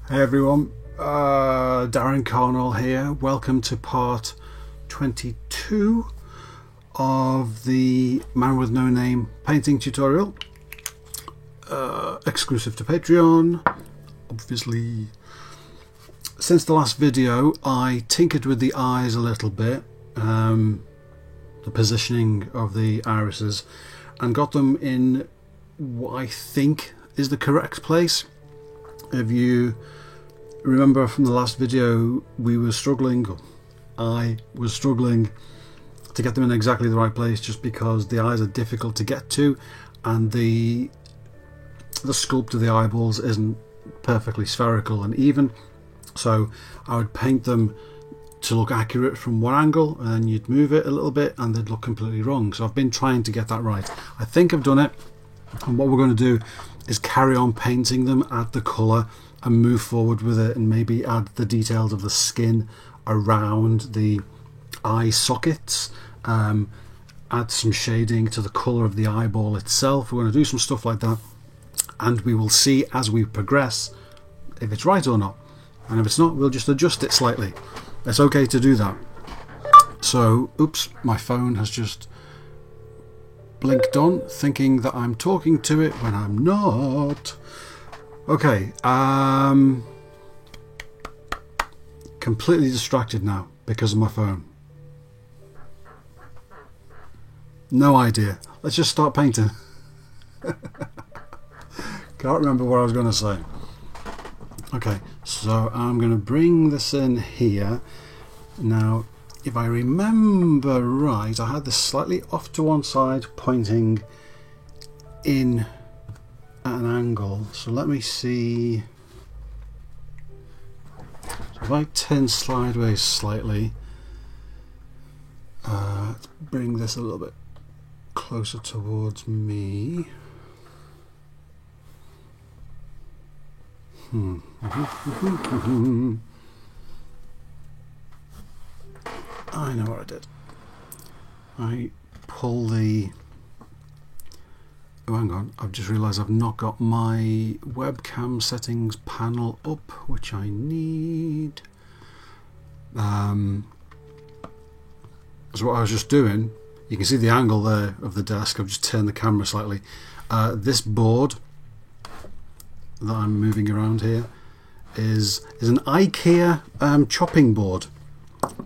Hey everyone, Darren Carnell here. Welcome to part 22 of the Man with No Name painting tutorial, exclusive to Patreon. Obviously, since the last video I tinkered with the eyes a little bit, the positioning of the irises, and got them in what I think is the correct place. If you remember from the last video, we were struggling, or I was struggling to get them in exactly the right place, just because the eyes are difficult to get to and the sculpt of the eyeballs isn't perfectly spherical and even. So I would paint them to look accurate from one angle, and then you'd move it a little bit and they'd look completely wrong. So I've been trying to get that right. I think I've done it, and what we're going to do is carry on painting them, add the colour and move forward with it, and maybe add the details of the skin around the eye sockets, add some shading to the colour of the eyeball itself. We're going to do some stuff like that, and we will see as we progress if it's right or not, and if it's not, we'll just adjust it slightly. It's okay to do that. So, oops, my phone has just blinked on, thinking that I'm talking to it when I'm not. Okay, completely distracted now because of my phone. No idea. Let's just start painting. Can't remember what I was going to say. Okay, so I'm going to bring this in here. Now, if I remember right, I had this slightly off to one side, pointing in at an angle. So let me see. So if I turn sideways slightly, let's bring this a little bit closer towards me. I know what I did. I pull the... Oh, hang on. I've just realised I've not got my webcam settings panel up, which I need. So what I was just doing, you can see the angle there of the desk. I've just turned the camera slightly. This board that I'm moving around here is an IKEA chopping board,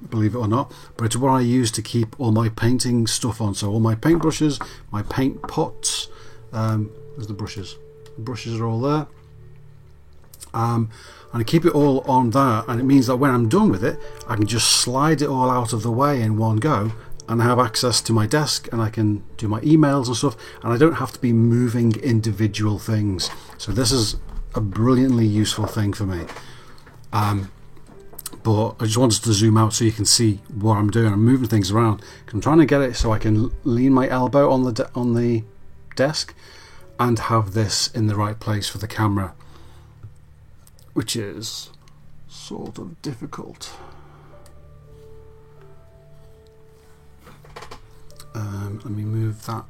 believe it or not, but it's what I use to keep all my painting stuff on. So all my paintbrushes, my paint pots, there's the brushes. The brushes are all there, and I keep it all on there, and it means that when I'm done with it, I can just slide it all out of the way in one go, and I have access to my desk, and I can do my emails and stuff, and I don't have to be moving individual things. So this is a brilliantly useful thing for me. But I just wanted to zoom out so you can see what I'm doing. I'm moving things around. I'm trying to get it so I can lean my elbow on the desk and have this in the right place for the camera, which is sort of difficult. Let me move that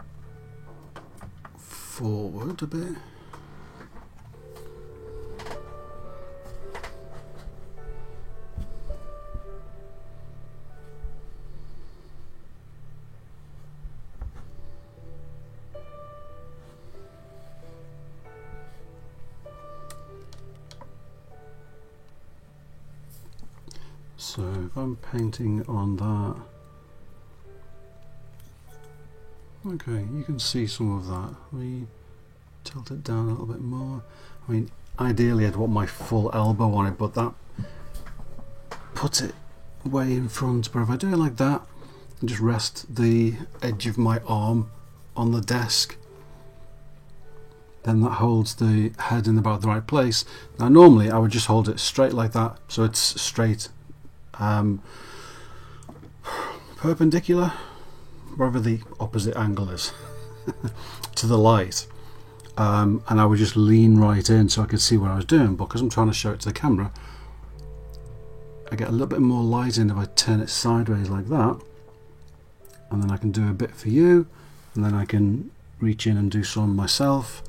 forward a bit. So if I'm painting on that, okay, you can see some of that. Let me tilt it down a little bit more. I mean, ideally I'd want my full elbow on it, but that puts it way in front. But if I do it like that and just rest the edge of my arm on the desk, then that holds the head in about the right place. Now normally I would just hold it straight like that, so it's straight, perpendicular, wherever the opposite angle is, to the light, and I would just lean right in so I could see what I was doing. But because I'm trying to show it to the camera, I get a little bit more light in if I turn it sideways like that, and then I can do a bit for you, and then I can reach in and do some myself.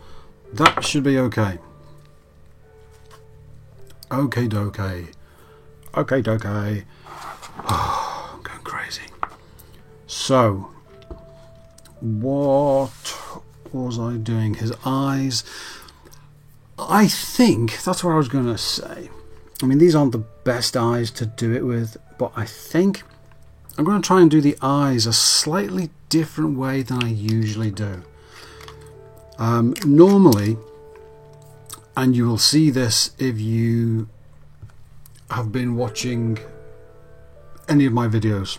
That should be okay. Okay, dokie. Okay, dokie. Oh, I'm going crazy. So, what was I doing? His eyes. I think that's what I was going to say. I mean, these aren't the best eyes to do it with, but I think I'm going to try and do the eyes a slightly different way than I usually do. Normally, and you will see this if you have been watching any of my videos,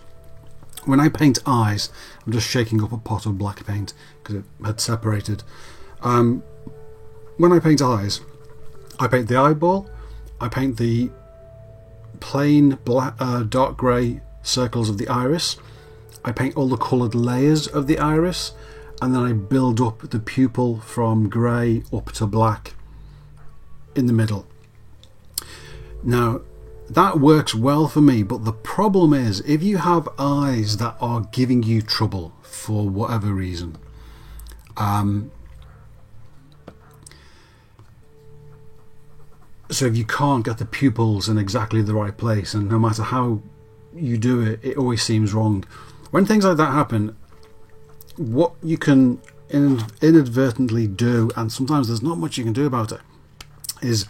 when I paint eyes, I'm just shaking up a pot of black paint because it had separated. When I paint eyes, I paint the eyeball, I paint the plain black, dark grey circles of the iris, I paint all the coloured layers of the iris, and then I build up the pupil from grey up to black in the middle. Now, that works well for me, but the problem is if you have eyes that are giving you trouble for whatever reason, so if you can't get the pupils in exactly the right place, and no matter how you do it, it always seems wrong. When things like that happen, what you can inadvertently do, and sometimes there's not much you can do about it, is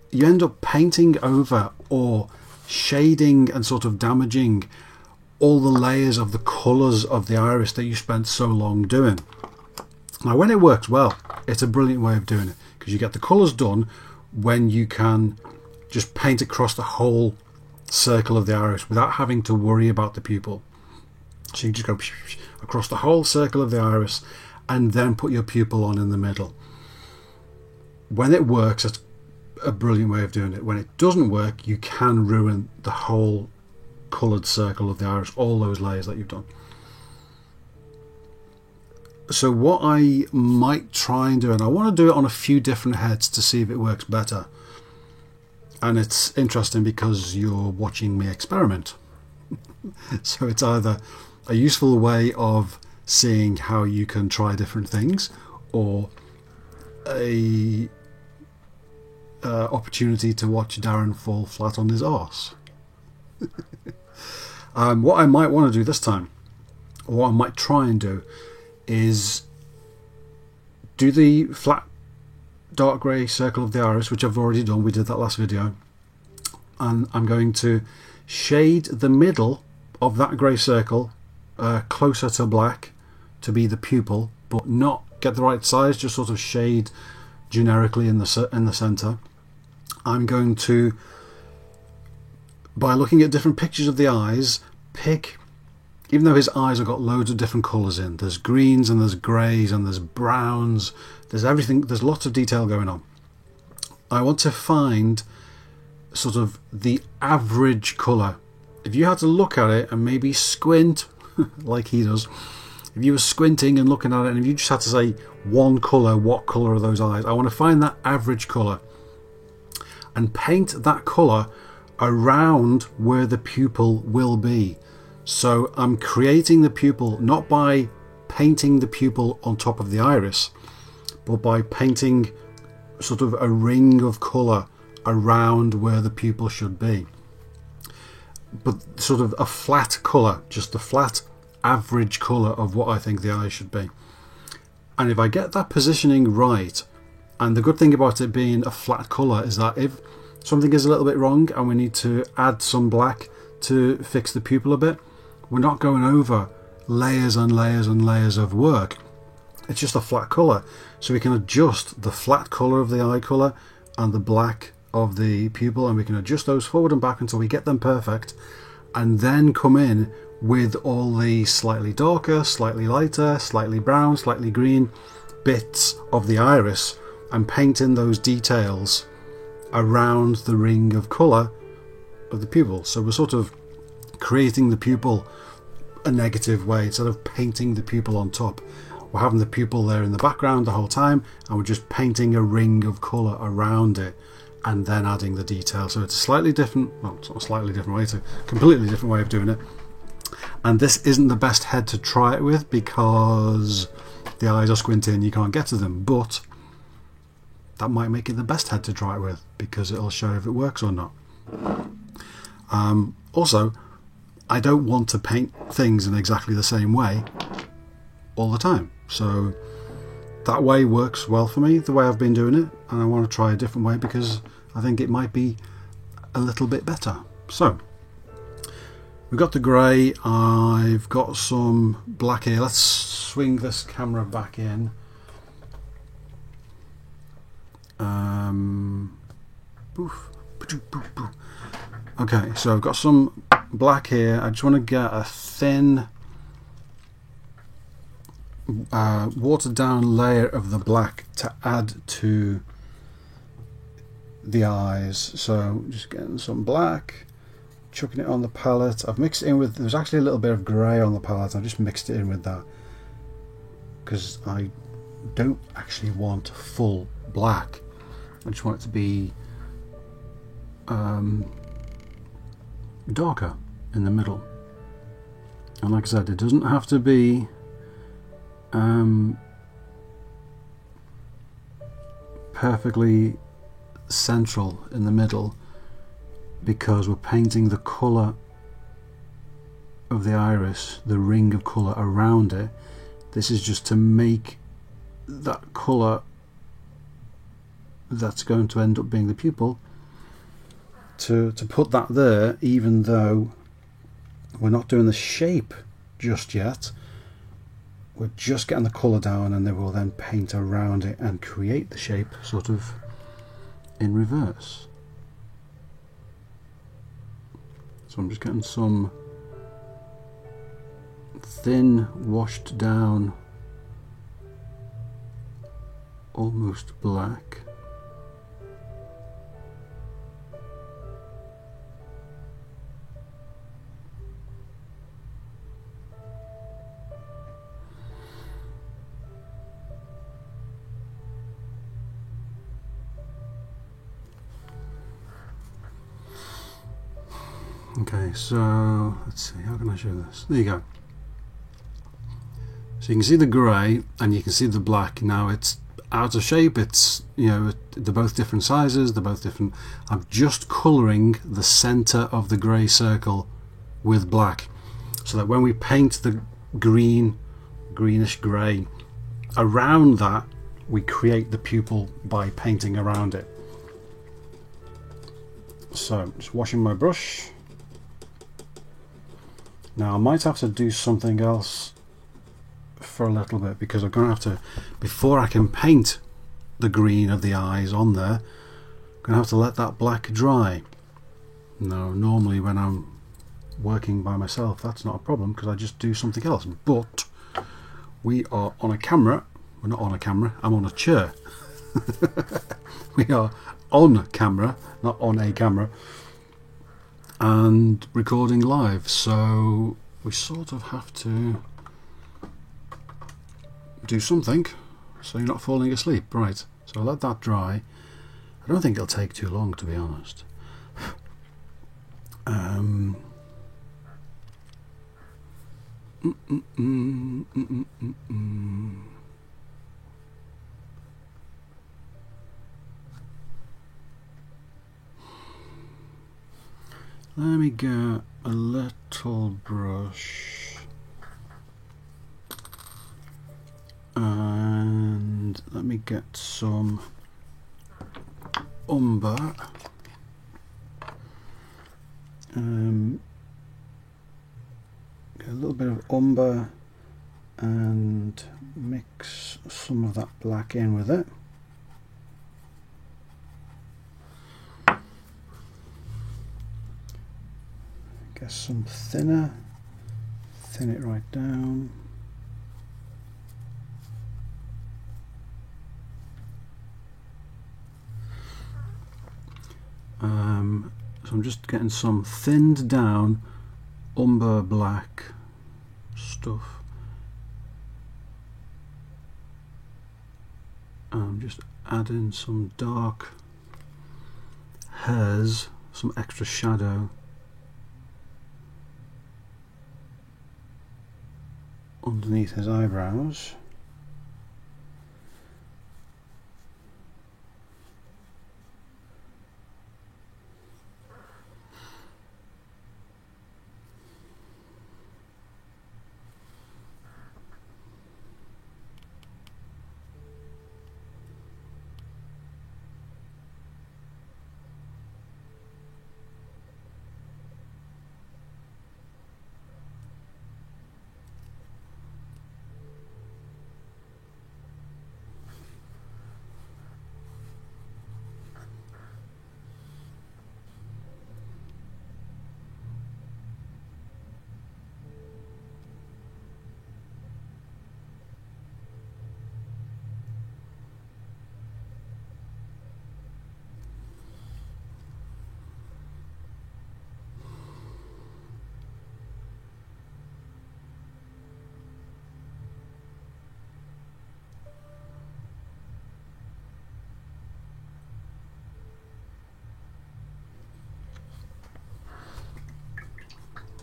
you end up painting over or shading and sort of damaging all the layers of the colours of the iris that you spent so long doing. Now, when it works well, it's a brilliant way of doing it, because you get the colours done when you can just paint across the whole circle of the iris without having to worry about the pupil. So you just go across the whole circle of the iris and then put your pupil on in the middle. When it works, it's a brilliant way of doing it. When it doesn't work, you can ruin the whole coloured circle of the iris, all those layers that you've done. So what I might try and do, and I want to do it on a few different heads to see if it works better. And it's interesting because you're watching me experiment. So it's either a useful way of seeing how you can try different things, or a opportunity to watch Darren fall flat on his arse. What I might want to do this time, or what I might try and do, is do the flat dark grey circle of the iris, which I've already done. We did that last video, and I'm going to shade the middle of that grey circle closer to black to be the pupil, but not get the right size, just sort of shade generically in the center. I'm going to, by looking at different pictures of the eyes, pick, even though his eyes have got loads of different colours in, there's greens and there's greys and there's browns, there's everything, there's lots of detail going on. I want to find sort of the average colour. If you had to look at it and maybe squint like he does, if you were squinting and looking at it, and if you just had to say one colour, what colour are those eyes? I want to find that average colour and paint that colour around where the pupil will be. So I'm creating the pupil not by painting the pupil on top of the iris, but by painting sort of a ring of colour around where the pupil should be. But sort of a flat colour, just the flat average colour of what I think the eye should be. And if I get that positioning right, and the good thing about it being a flat colour is that if something is a little bit wrong and we need to add some black to fix the pupil a bit, we're not going over layers and layers and layers of work. It's just a flat colour, so we can adjust the flat colour of the eye colour and the black of the pupil, and we can adjust those forward and back until we get them perfect, and then come in with all the slightly darker, slightly lighter, slightly brown, slightly green bits of the iris and paint in those details around the ring of colour of the pupil. So we're sort of creating the pupil a negative way. Instead of painting the pupil on top, we're having the pupil there in the background the whole time, and we're just painting a ring of colour around it and then adding the detail. So it's a slightly different, well, it's not a slightly different way, it's a completely different way of doing it. And this isn't the best head to try it with because the eyes are squinting, you can't get to them, but that might make it the best head to try it with, because it'll show if it works or not. Also, I don't want to paint things in exactly the same way all the time, so that way works well for me, the way I've been doing it, and I want to try a different way because I think it might be a little bit better. So we've got the grey, I've got some black here. Let's swing this camera back in. Okay, so I've got some black here. I just want to get a thin watered down layer of the black to add to the eyes. So just getting some black, chucking it on the palette. I've mixed it in with, there's actually a little bit of grey on the palette. I just mixed it in with that because I don't actually want full black. I just want it to be darker in the middle. And like I said, it doesn't have to be perfectly central in the middle, because we're painting the colour of the iris, the ring of colour around it. This is just to make that colour that's going to end up being the pupil, to put that there, even though we're not doing the shape just yet. We're just getting the colour down, and then we'll then paint around it and create the shape sort of in reverse. So I'm just getting some thin, washed down, almost black. Okay, so let's see, how can I show this? There you go. So you can see the grey and you can see the black. Now it's out of shape, it's, you know, they're both different sizes, they're both different. I'm just colouring the centre of the grey circle with black, so that when we paint the greenish grey around that, we create the pupil by painting around it. So just washing my brush. Now I might have to do something else for a little bit, because I'm going to have to, before I can paint the green of the eyes on there, I'm going to have to let that black dry. Now normally when I'm working by myself that's not a problem, because I just do something else, but we are on a camera. We're not on a camera, I'm on a chair. We are on camera, not on a camera, and recording live, so we sort of have to do something so you're not falling asleep. Right, so I'll let that dry. I don't think it'll take too long, to be honest. Let me get a little brush and let me get some umber. Get a little bit of umber and mix some of that black in with it. Get some thinner, thin it right down. So I'm just getting some thinned down umber black stuff. I'm just adding some dark hairs, some extra shadow underneath his eyebrows.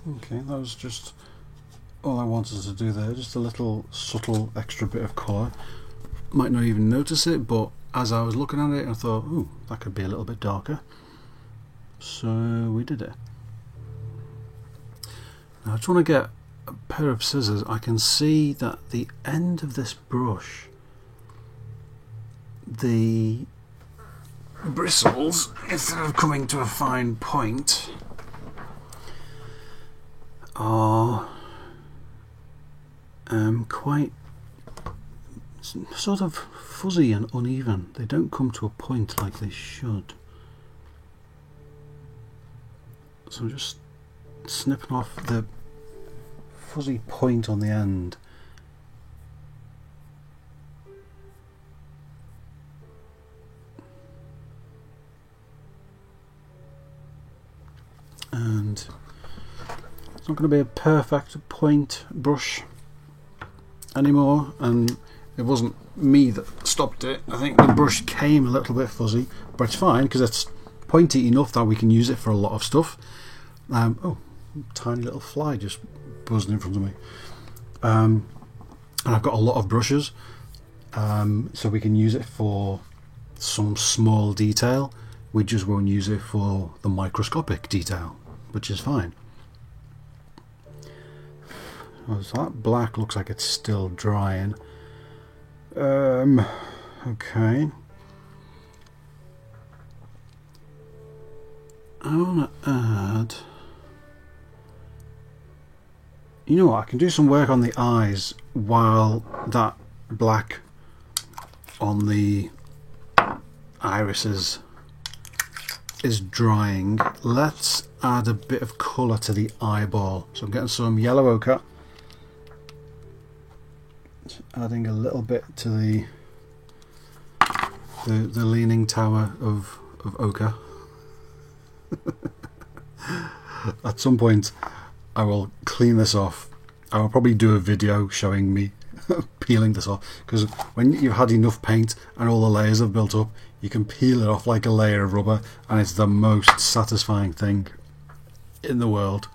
Okay, that was just all I wanted to do there, just a little subtle extra bit of colour. Might not even notice it, but as I was looking at it I thought, ooh, that could be a little bit darker, so we did it. Now I just want to get a pair of scissors. I can see that the end of this brush, the bristles, instead of coming to a fine point, are quite sort of fuzzy and uneven. They don't come to a point like they should. So I'm just snipping off the fuzzy point on the end. And it's not going to be a perfect point brush anymore, and it wasn't me that stopped it. I think the brush came a little bit fuzzy, but it's fine because it's pointy enough that we can use it for a lot of stuff. Oh, tiny little fly just buzzed in front of me. And I've got a lot of brushes, so we can use it for some small detail. We just won't use it for the microscopic detail, which is fine. Oh, so that black looks like it's still drying. Okay. I want to add... You know what, I can do some work on the eyes while that black on the irises is drying. Let's add a bit of colour to the eyeball. So I'm getting some yellow ochre. Just adding a little bit to the leaning tower of ochre. At some point I will clean this off. I will probably do a video showing me peeling this off, because when you've had enough paint and all the layers have built up, you can peel it off like a layer of rubber, and it's the most satisfying thing in the world.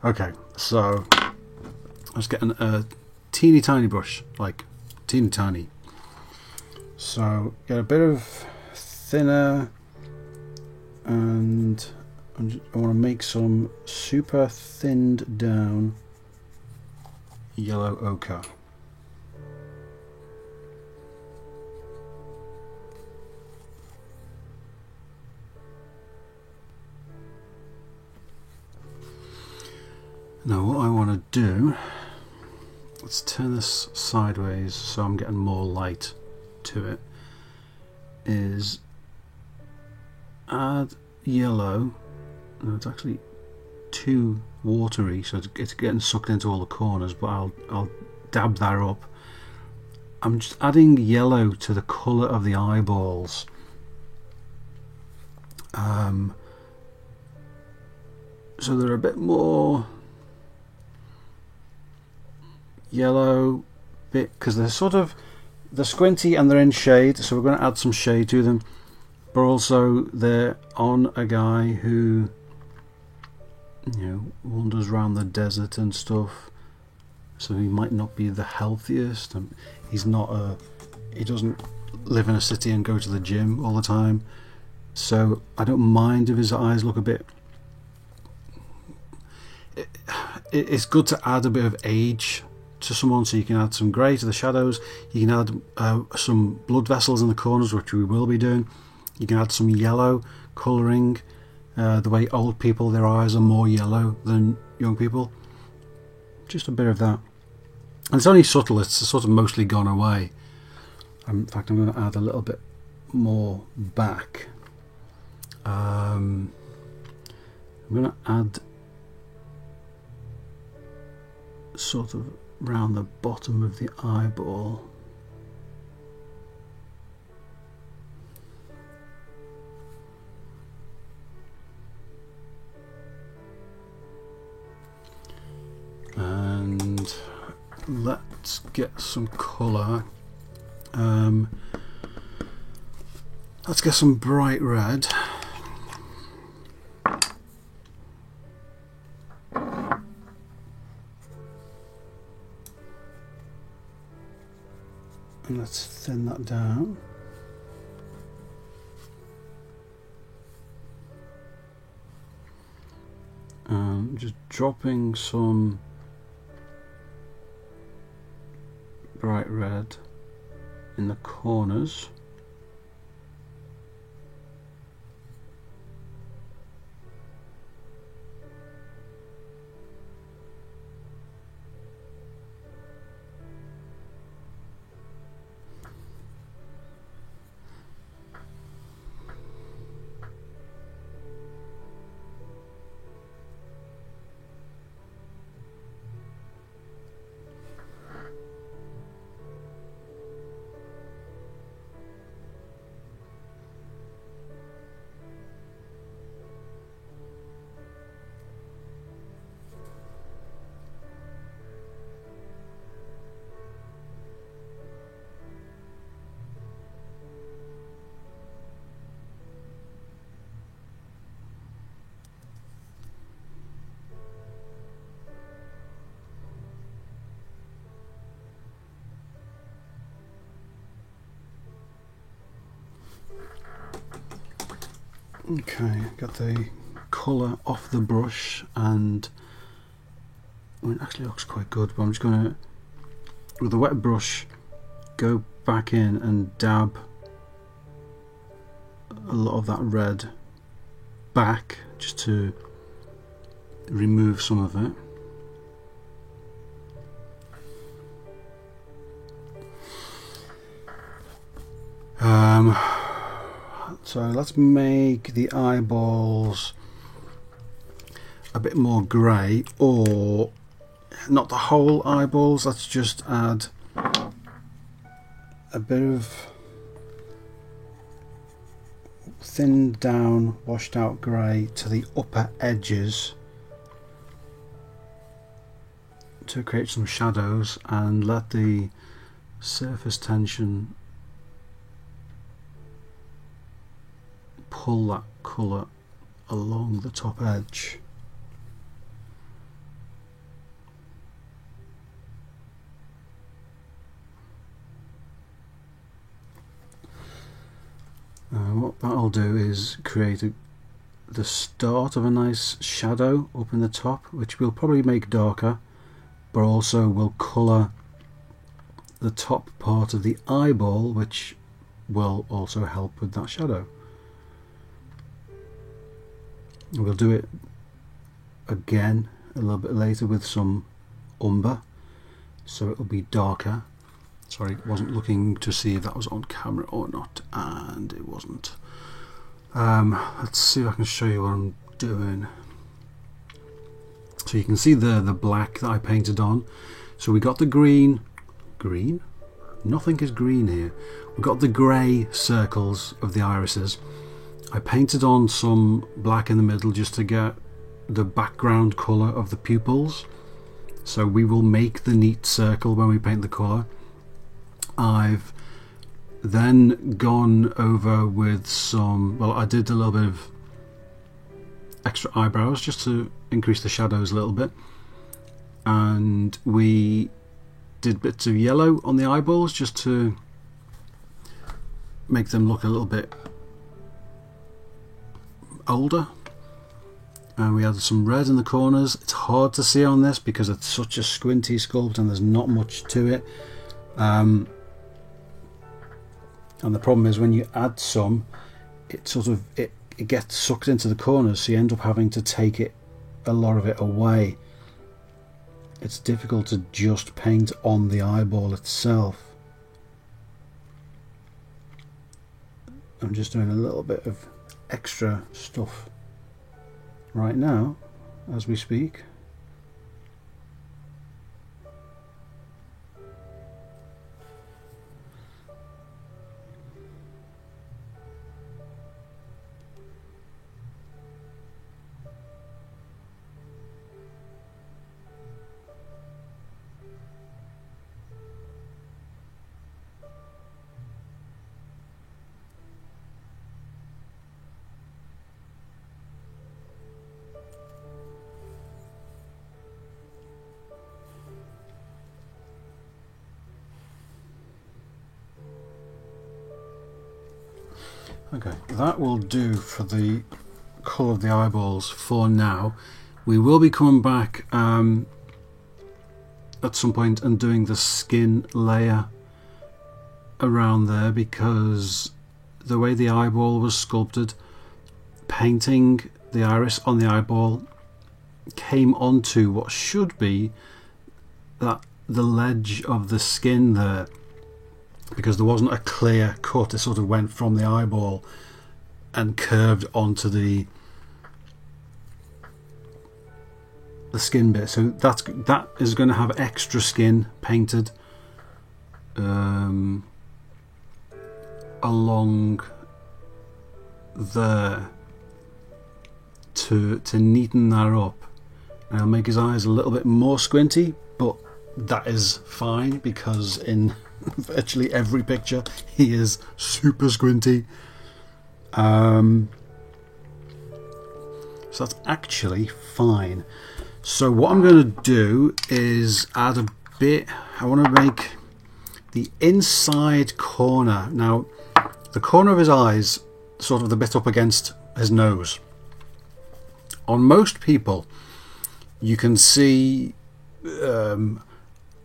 Okay, so I'm just getting a teeny tiny brush, like teeny tiny. So get a bit of thinner, and I want to make some super thinned down yellow ochre. Now what I want to do, let's turn this sideways so I'm getting more light to it, is add yellow. No, it's actually too watery, so it's getting sucked into all the corners, but I'll dab that up. I'm just adding yellow to the colour of the eyeballs. So they're a bit more yellow, because they're squinty and they're in shade, so we're going to add some shade to them, but also they're on a guy who, you know, wanders around the desert and stuff, so he might not be the healthiest, and he doesn't live in a city and go to the gym all the time, so I don't mind if his eyes look a bit... It's good to add a bit of age to someone, so you can add some grey to the shadows, you can add some blood vessels in the corners, which we will be doing, you can add some yellow colouring, the way old people, their eyes are more yellow than young people, just a bit of that. And it's only subtle, it's sort of mostly gone away. In fact, I'm going to add a little bit more back. I'm going to add sort of round the bottom of the eyeball. And let's get some colour. Let's get some bright red. And let's thin that down. Just dropping some bright red in the corners. Okay, got the colour off the brush, and well, it actually looks quite good, but I'm just going to, with the wet brush, go back in and dab a lot of that red back just to remove some of it. So let's make the eyeballs a bit more grey, or not the whole eyeballs, let's just add a bit of thinned down, washed out grey to the upper edges to create some shadows, and let the surface tension pull that colour along the top edge. What that'll do is create the start of a nice shadow up in the top, which we'll probably make darker, but also will colour the top part of the eyeball, which will also help with that shadow. We'll do it again a little bit later with some umber, so it'll be darker. Sorry, wasn't looking to see if that was on camera or not, and it wasn't. Let's see if I can show you what I'm doing. So you can see the black that I painted on. So we got the green. Nothing is green here. We got the grey circles of the irises. I painted on some black in the middle just to get the background colour of the pupils. So we will make the neat circle when we paint the colour. I've then gone over with some, well, I did a little bit of extra eyebrows just to increase the shadows a little bit, and we did bits of yellow on the eyeballs just to make them look a little bit older, and we added some red in the corners. It's hard to see on this because it's such a squinty sculpt and there's not much to it, and the problem is when you add some, it sort of it gets sucked into the corners, so you end up having to take a lot of it away. It's difficult to just paint on the eyeball itself. I'm just doing a little bit of extra stuff right now as we speak. Okay, that will do for the colour of the eyeballs for now. We will be coming back at some point and doing the skin layer around there, because the way the eyeball was sculpted, painting the iris on the eyeball came onto what should be that the ledge of the skin there, because there wasn't a clear cut. It sort of went from the eyeball and curved onto the skin bit. So that is going to have extra skin painted along there to neaten that up. And I'll make his eyes a little bit more squinty, but that is fine because in virtually every picture he is super squinty. So that's actually fine. So what I'm going to do is add a bit. I want to make the inside corner. Now, the corner of his eyes, sort of the bit up against his nose. On most people, you can see the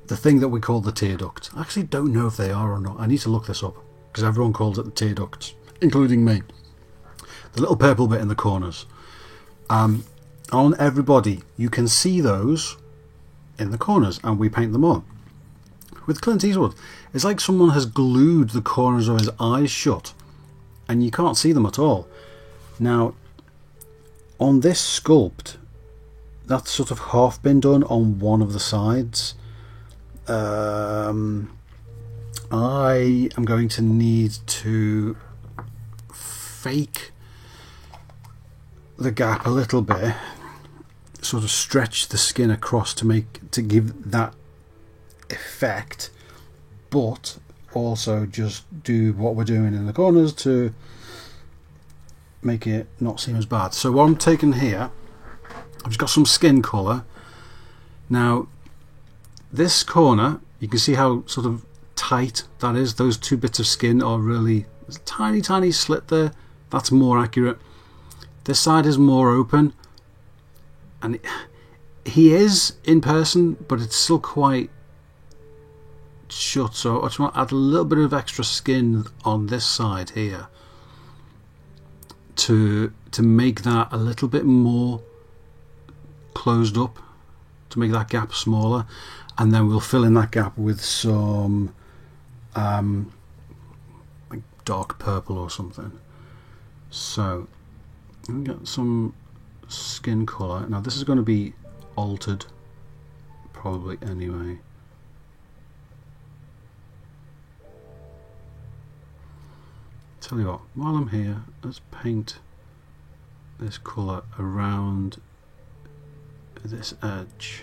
thing that we call the tear duct. I actually don't know if they are or not. I need to look this up because everyone calls it the tear ducts, including me. The little purple bit in the corners. On everybody, you can see those in the corners, and we paint them on. With Clint Eastwood, it's like someone has glued the corners of his eyes shut, and you can't see them at all. Now, on this sculpt, that's sort of half been done on one of the sides. I am going to need to fake the gap a little bit, sort of stretch the skin across to give that effect, but also just do what we're doing in the corners to make it not seem as bad. So what I'm taking here, I've just got some skin colour. Now this corner, you can see how sort of tight that is. Those two bits of skin are really, there's a tiny slit there. That's more accurate. This side is more open, and he is in person, but it's still quite shut. So I just want to add a little bit of extra skin on this side here to make that a little bit more closed up, to make that gap smaller, and then we'll fill in that gap with some like dark purple or something. So I'm going to get some skin colour. Now this is going to be altered probably anyway. Tell you what, while I'm here, let's paint this colour around this edge.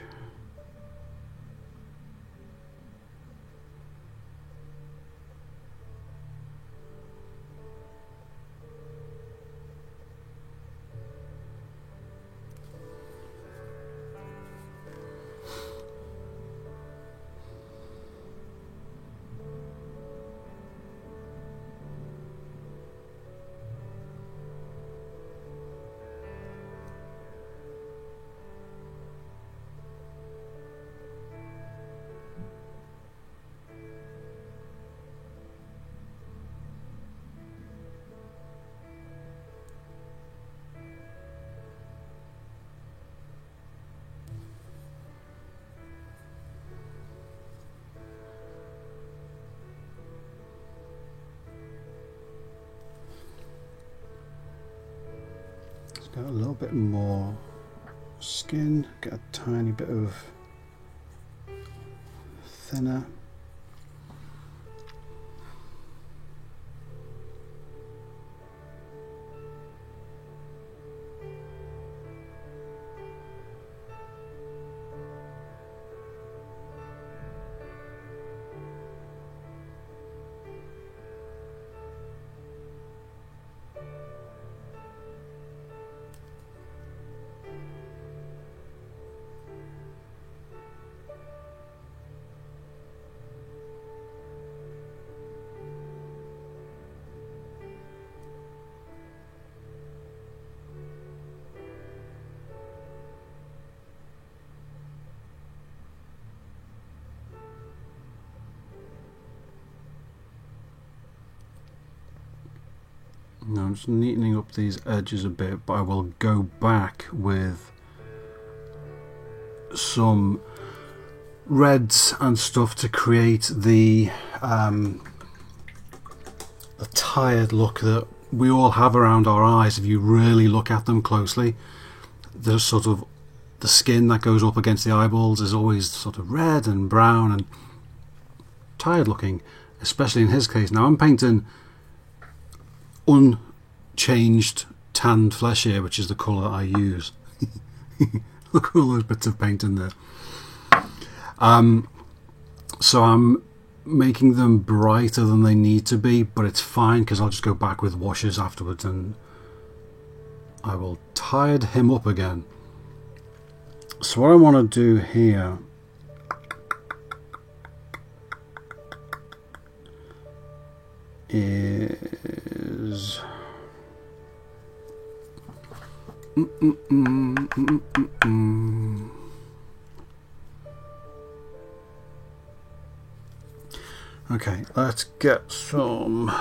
Got a little bit more skin, get a tiny bit of thinner. Now I'm just neatening up these edges a bit, but I will go back with some reds and stuff to create the tired look that we all have around our eyes if you really look at them closely. There's sort of the skin that goes up against the eyeballs is always sort of red and brown and tired looking, especially in his case. Now I'm painting unchanged tanned flesh here, which is the colour that I use. Look at all those bits of paint in there. So I'm making them brighter than they need to be, but it's fine because I'll just go back with washes afterwards and I will tired him up again. So what I want to do here is okay, let's get some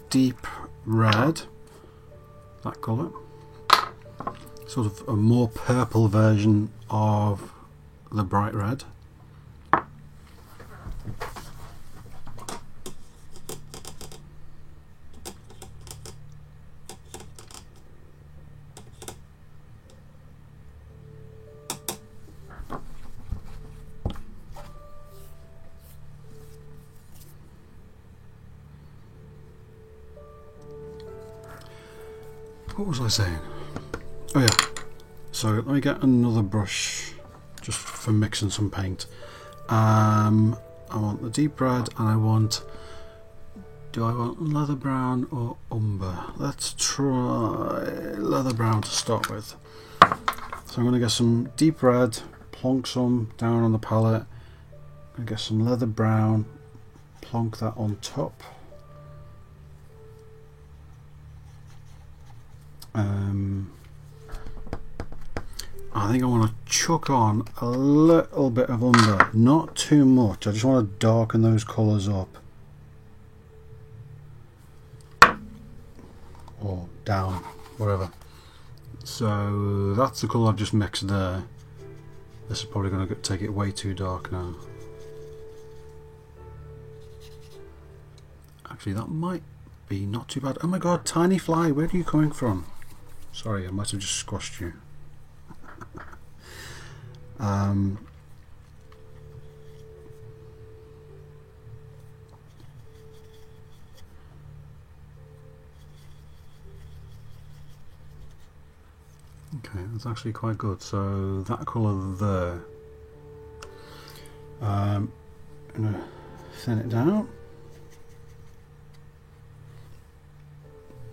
deep red, that colour, sort of a more purple version of the bright red. What was I saying? Oh yeah, so let me get another brush just for mixing some paint. I want the deep red and I want, do I want leather brown or umber? Let's try leather brown to start with. So I'm going to get some deep red, plonk some down on the palette, and get some leather brown, plonk that on top. I think I want to chuck on a little bit of umber, not too much. I just want to darken those colours up. Or down, whatever. So that's the colour I've just mixed there. This is probably going to take it way too dark now. Actually, that might be not too bad. Oh my god, tiny fly, where are you coming from? Sorry, I might have just squashed you. Okay, that's actually quite good. So that colour there, I'm going to thin it down.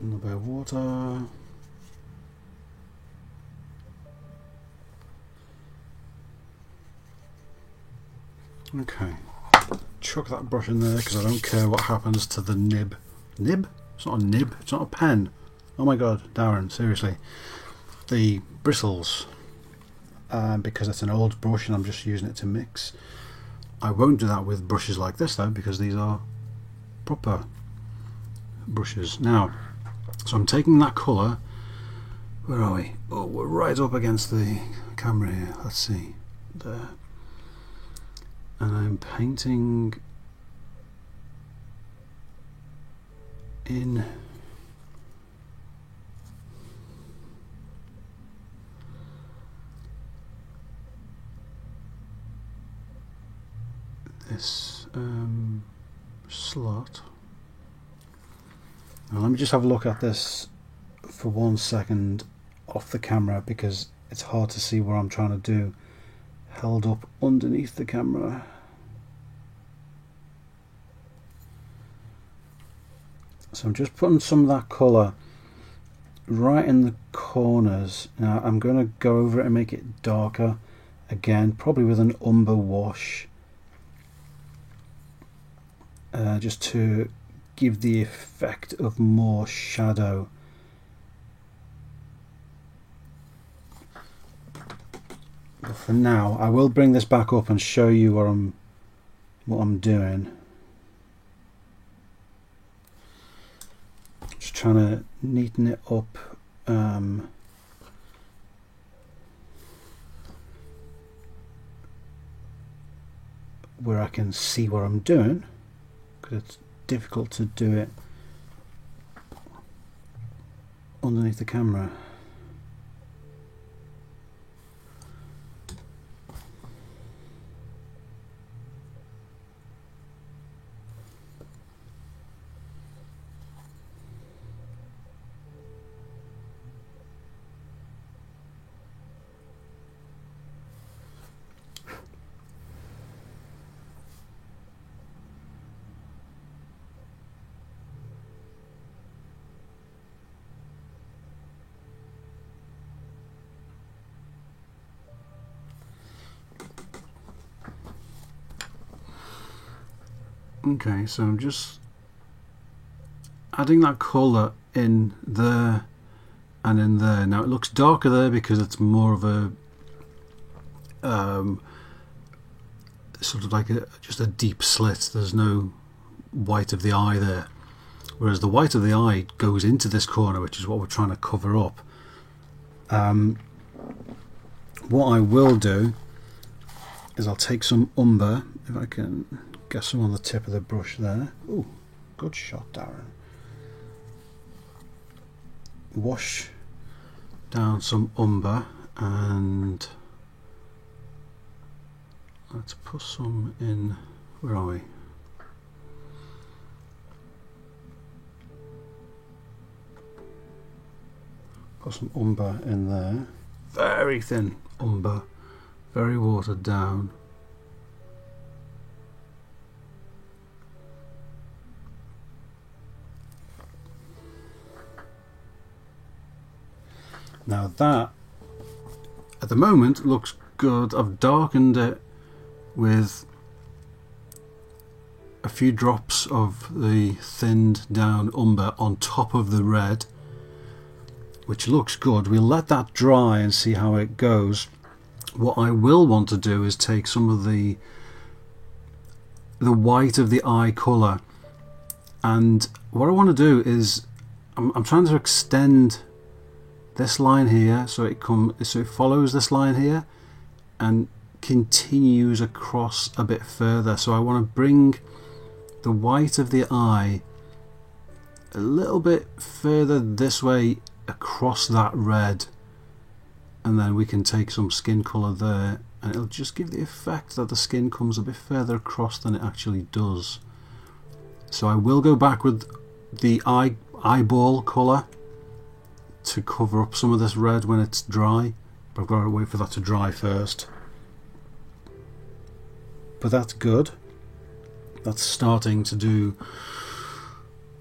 A little bit of water. Okay, chuck that brush in there because I don't care what happens to the nib. Nib? It's not a nib, it's not a pen. Oh my god, Darren, seriously. The bristles, because it's an old brush and I'm just using it to mix. I won't do that with brushes like this though, because these are proper brushes. Now, so I'm taking that colour, where are we? Oh, we're right up against the camera here, let's see, there. And I'm painting in this slot. Now let me just have a look at this for 1 second off the camera because it's hard to see what I'm trying to do held up underneath the camera. So I'm just putting some of that colour right in the corners. Now I'm going to go over it and make it darker again, probably with an umber wash, just to give the effect of more shadow. But for now, I will bring this back up and show you what I'm doing. Just trying to neaten it up where I can see what I'm doing, because it's difficult to do it underneath the camera. Okay, so I'm just adding that colour in there and in there. Now it looks darker there because it's more of a sort of like just a deep slit. There's no white of the eye there, whereas the white of the eye goes into this corner, which is what we're trying to cover up. What I will do is I'll take some umber, if I can get some on the tip of the brush there. Ooh, good shot, Darren. Wash down some umber and let's put some in. Where are we? Put some umber in there. Very thin umber, very watered down. Now that, at the moment, looks good. I've darkened it with a few drops of the thinned down umber on top of the red, which looks good. We'll let that dry and see how it goes. What I will want to do is take some of the white of the eye colour, and what I want to do is I'm trying to extend this line here so it follows this line here and continues across a bit further. So I want to bring the white of the eye a little bit further this way across that red, and then we can take some skin colour there and it'll just give the effect that the skin comes a bit further across than it actually does. So I will go back with the eyeball colour to cover up some of this red when it's dry, but I've got to wait for that to dry first. But that's good. That's starting to do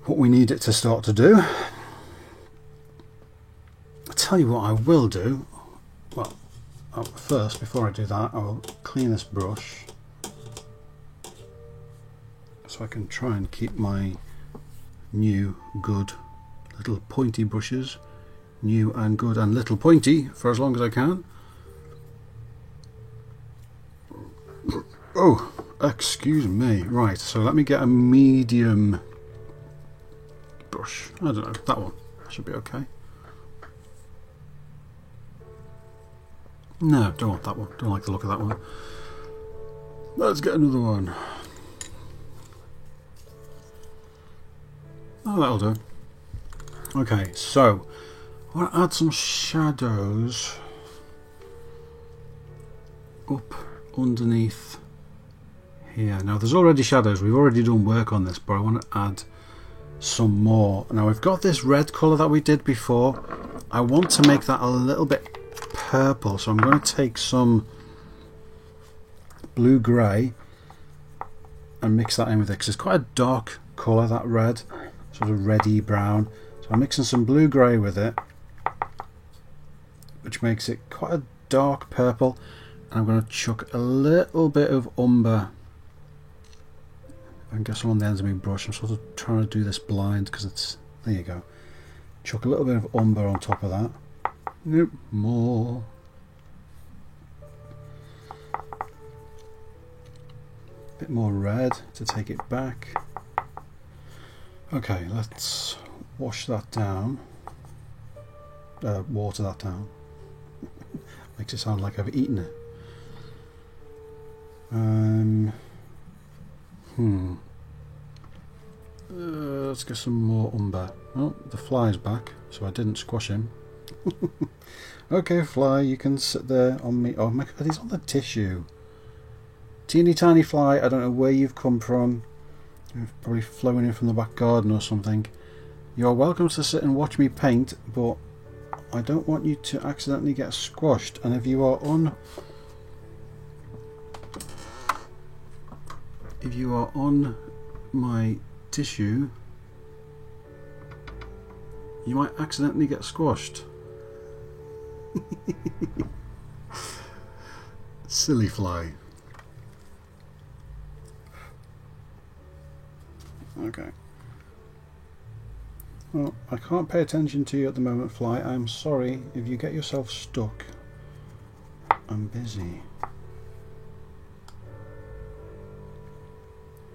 what we need it to start to do. I'll tell you what I will do. Well, first, before I do that, I will clean this brush so I can try and keep my new good little pointy brushes new and good and little pointy for as long as I can. Oh, excuse me. Right, so let me get a medium brush. I don't know, that one should be okay. No, don't want that one. Don't like the look of that one. Let's get another one. Oh, that'll do. Okay, so I want to add some shadows up underneath here. Now there's already shadows, we've already done work on this, but I want to add some more. Now we've got this red colour that we did before. I want to make that a little bit purple, so I'm going to take some blue grey and mix that in with it, because it's quite a dark colour, that red, sort of reddy brown. So I'm mixing some blue grey with it, which makes it quite a dark purple, and I'm going to chuck a little bit of umber. I can get some on the ends of my brush. I'm sort of trying to do this blind because it's, there you go. Chuck a little bit of umber on top of that. Nope, more. Bit more red to take it back. Okay, let's wash that down, water that down. Makes it sound like I've eaten it. Let's get some more umber. Oh, the fly's back, so I didn't squash him. Okay, fly, you can sit there on me. Oh my god, he's on the tissue. Teeny tiny fly, I don't know where you've come from. You've probably flown in from the back garden or something. You're welcome to sit and watch me paint, but I don't want you to accidentally get squashed. And if you are on my tissue, you might accidentally get squashed. Silly fly. Okay. Well, I can't pay attention to you at the moment, fly. I'm sorry if you get yourself stuck. I'm busy.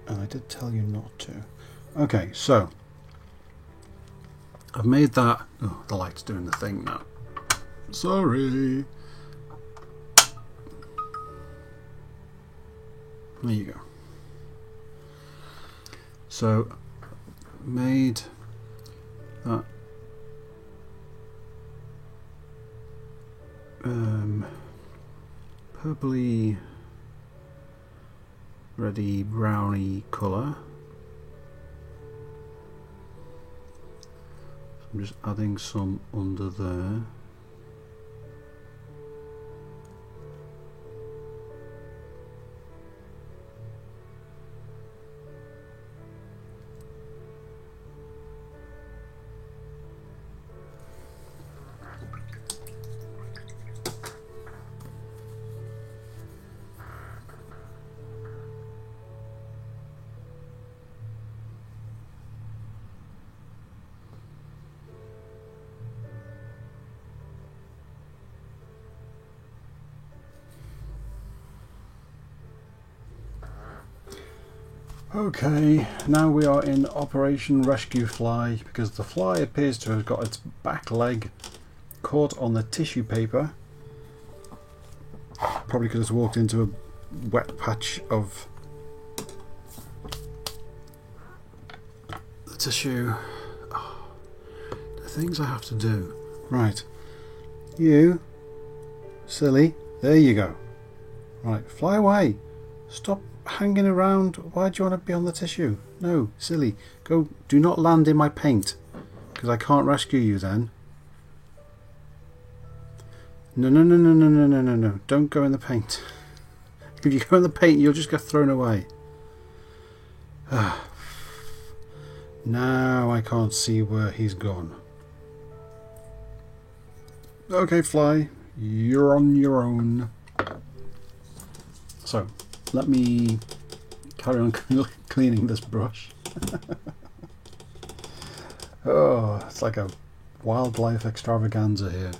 And I did tell you not to. Okay, so I've made that. Oh, the light's doing the thing now. Sorry. There you go. So, made that purpley, reddy, browny colour. So I'm just adding some under there. Okay, now we are in Operation Rescue Fly because the fly appears to have got its back leg caught on the tissue paper. Probably because it's walked into a wet patch of the tissue. Oh, the things I have to do. Right, you silly, there you go. Right, fly away. Stop hanging around. Why do you want to be on the tissue? No, silly. Go. Do not land in my paint, because I can't rescue you then. No, no, no, no, no, no, no, no, no. Don't go in the paint. If you go in the paint, you'll just get thrown away. Now I can't see where he's gone. Okay, fly. You're on your own. So, let me carry on cleaning this brush. Oh, it's like a wildlife extravaganza here.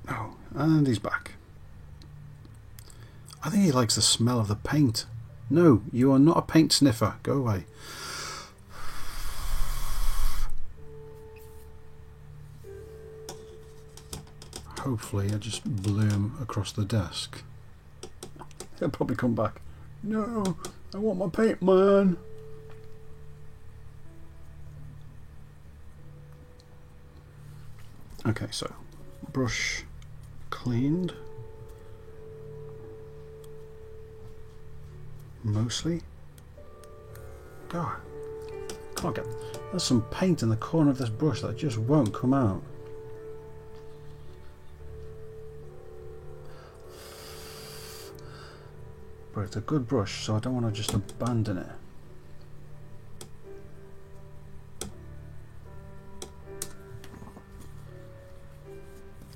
Oh, and he's back. I think he likes the smell of the paint. No, you are not a paint sniffer. Go away. Hopefully I just blew him across the desk. He'll probably come back. No, I want my paint, man. Okay, so brush cleaned. Mostly. God, can't get. There's some paint in the corner of this brush that just won't come out. But it's a good brush, so I don't want to just abandon it.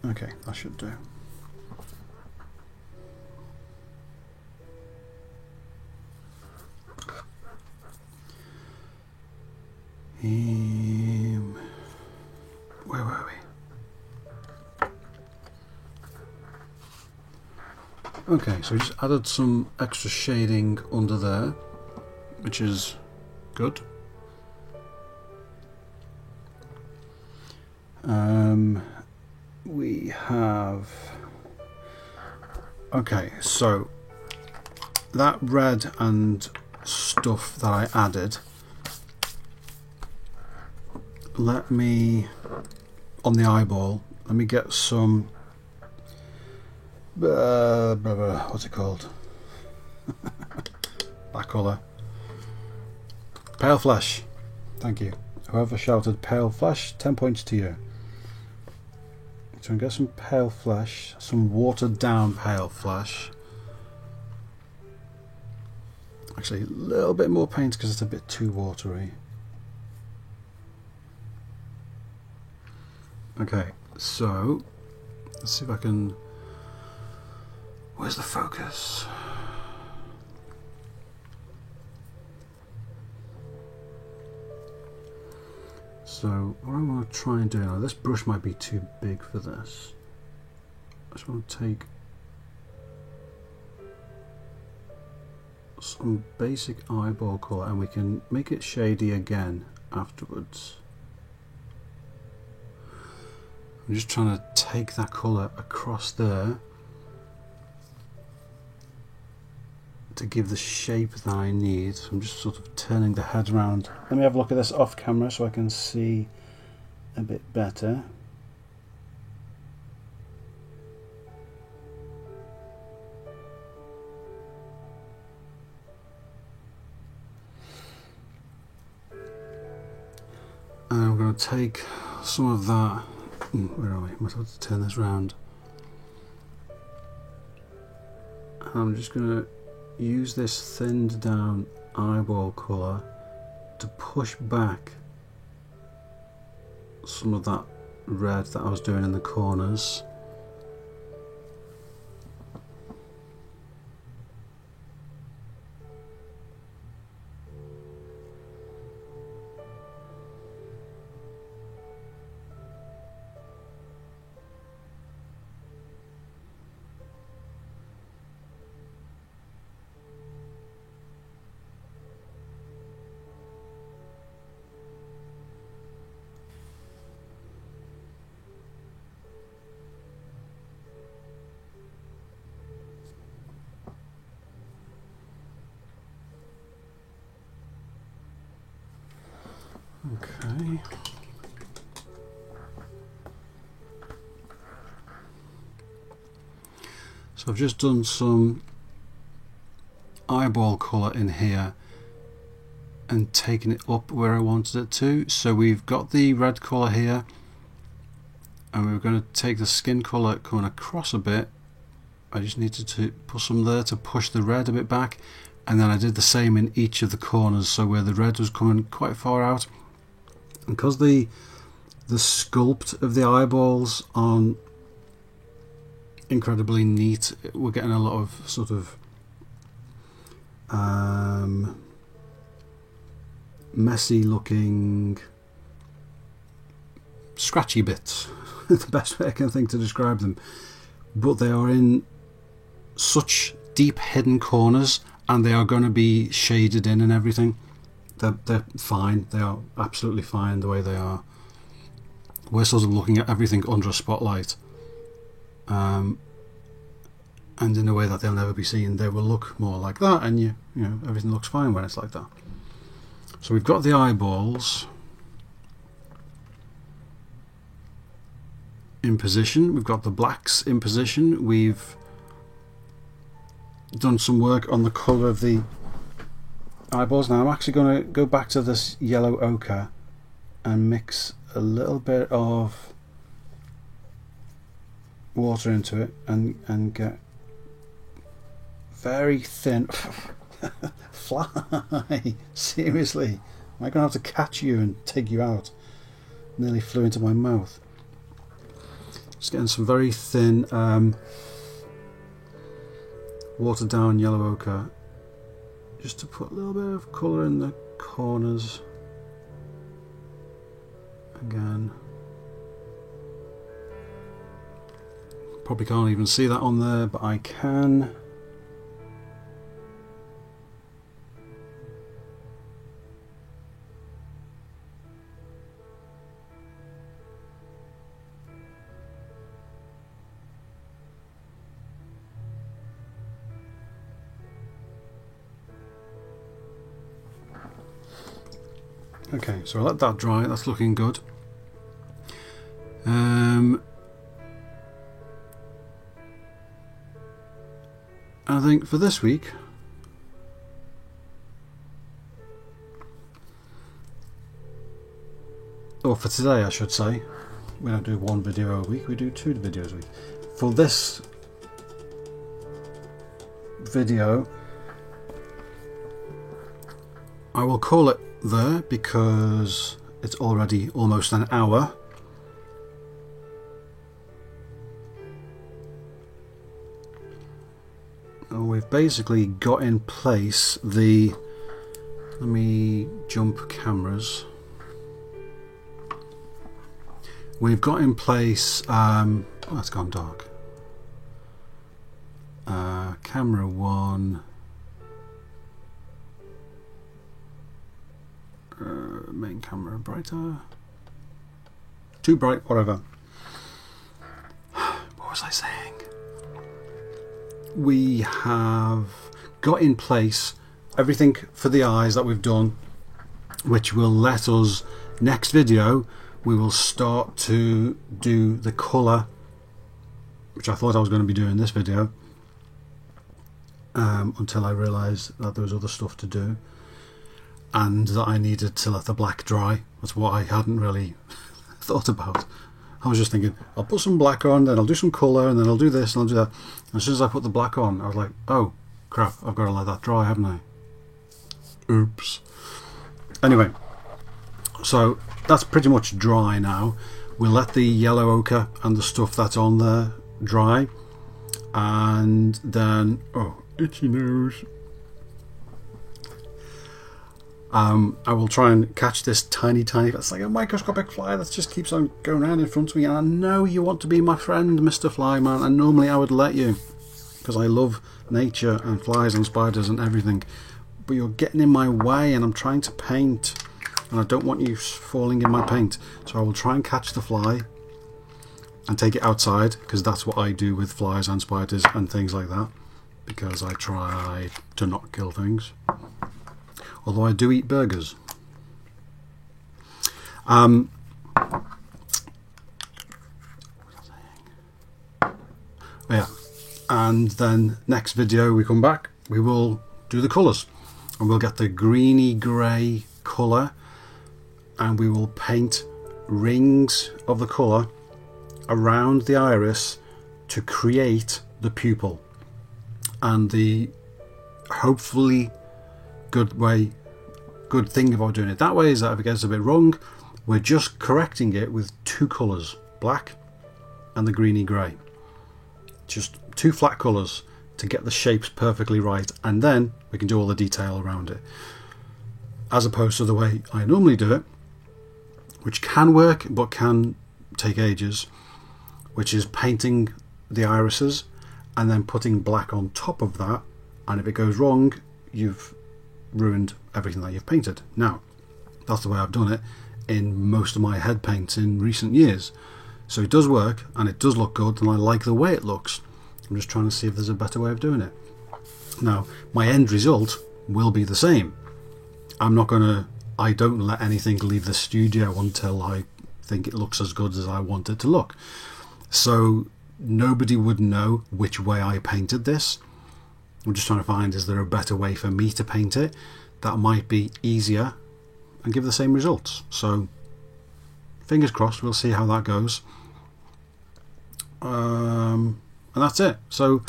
Okay, that should do. Where were we? Okay, so we just added some extra shading under there, which is good. We have... Okay, so that red and stuff that I added, let me, on the eyeball, let me get some, what's it called? That colour. Pale flesh. Thank you. Whoever shouted pale flesh, 10 points to you. So I'm going to get some pale flesh, some watered down pale flesh. Actually, a little bit more paint because it's a bit too watery. Okay, so let's see if I can... Where's the focus? So what I'm going to try and do now, this brush might be too big for this. I just want to take some basic eyeball colour and we can make it shady again afterwards. I'm just trying to take that colour across there to give the shape that I need. So I'm just sort of turning the head around. Let me have a look at this off camera so I can see a bit better. And I'm going to take some of that. Where are we? I might have to turn this round. And I'm just going to use this thinned down eyeball colour to push back some of that red that I was doing in the corners. Okay. So I've just done some eyeball colour in here and taken it up where I wanted it to. So we've got the red colour here and we're going to take the skin colour coming across a bit. I just needed to put some there to push the red a bit back, and then I did the same in each of the corners, so where the red was coming quite far out. And because the sculpt of the eyeballs are incredibly neat, we're getting a lot of sort of messy looking scratchy bits. The best way I can think to describe them, but they are in such deep hidden corners and they are going to be shaded in and everything. They're fine. They are absolutely fine the way they are. We're sort of looking at everything under a spotlight, and in a way that they'll never be seen. They will look more like that, and you know everything looks fine when it's like that. So we've got the eyeballs in position. We've got the blacks in position. We've done some work on the colour of the eyeballs. Now I'm actually going to go back to this yellow ochre and mix a little bit of water into it and get very thin. Fly! Seriously, am I going to have to catch you and take you out? Nearly flew into my mouth. Just getting some very thin watered down yellow ochre, just to put a little bit of colour in the corners again. Probably can't even see that on there, but I can. Okay, so I'll let that dry, that's looking good. I think for this week, or for today I should say, we don't do one video a week, we do 2 videos a week. For this video, I will call it there because it's already almost an hour. And we've basically got in place the, let me jump cameras. We've got in place, oh, it's gone dark. Camera 1. Main camera brighter, too bright, whatever. What was I saying? We have got in place everything for the eyes that we've done, which will let us, next video we will start to do the colour, which I thought I was going to be doing this video, until I realised that there was other stuff to do and that I needed to let the black dry. That's what I hadn't really thought about. I was just thinking, I'll put some black on, then I'll do some colour, and then I'll do this and I'll do that. And as soon as I put the black on, I was like, oh crap, I've got to let that dry, haven't I? Oops. Anyway, so that's pretty much dry now. We'll let the yellow ochre and the stuff that's on there dry, and then, oh, itchy nose. I will try and catch this tiny, it's like a microscopic fly that just keeps on going around in front of me, and I know you want to be my friend, Mr. Flyman, and normally I would let you, because I love nature and flies and spiders and everything, but you're getting in my way and I'm trying to paint, and I don't want you falling in my paint, so I will try and catch the fly and take it outside, because that's what I do with flies and spiders and things like that, because I try to not kill things. Although I do eat burgers. Yeah, and then next video we come back, we will do the colours, and we'll get the greeny grey colour, and we will paint rings of the colour around the iris to create the pupil, and the hopefully good thing about doing it that way is that if it gets a bit wrong, we're just correcting it with 2 colours, black and the greeny grey, just 2 flat colours to get the shapes perfectly right, and then we can do all the detail around it, as opposed to the way I normally do it, which can work but can take ages, which is painting the irises and then putting black on top of that, and if it goes wrong, you've ruined everything that you've painted. Now, that's the way I've done it in most of my head paints in recent years, so it does work and it does look good, and I like the way it looks. I'm just trying to see if there's a better way of doing it. Now, my end result will be the same. I don't let anything leave the studio until I think it looks as good as I want it to look, so nobody would know which way I painted this. I'm just trying to find, is there a better way for me to paint it that might be easier and give the same results? So fingers crossed, we'll see how that goes. And that's it. So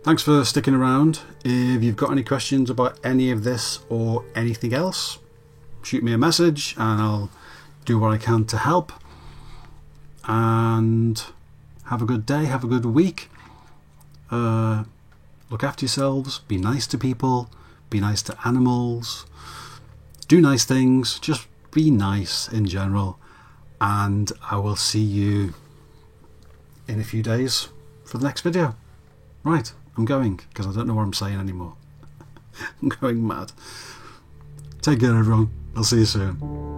thanks for sticking around. If you've got any questions about any of this or anything else, shoot me a message and I'll do what I can to help. And have a good day, have a good week. Look after yourselves, be nice to people, be nice to animals, do nice things, just be nice in general, and I will see you in a few days for the next video. Right, I'm going, because I don't know what I'm saying anymore. I'm going mad. Take care, everyone. I'll see you soon.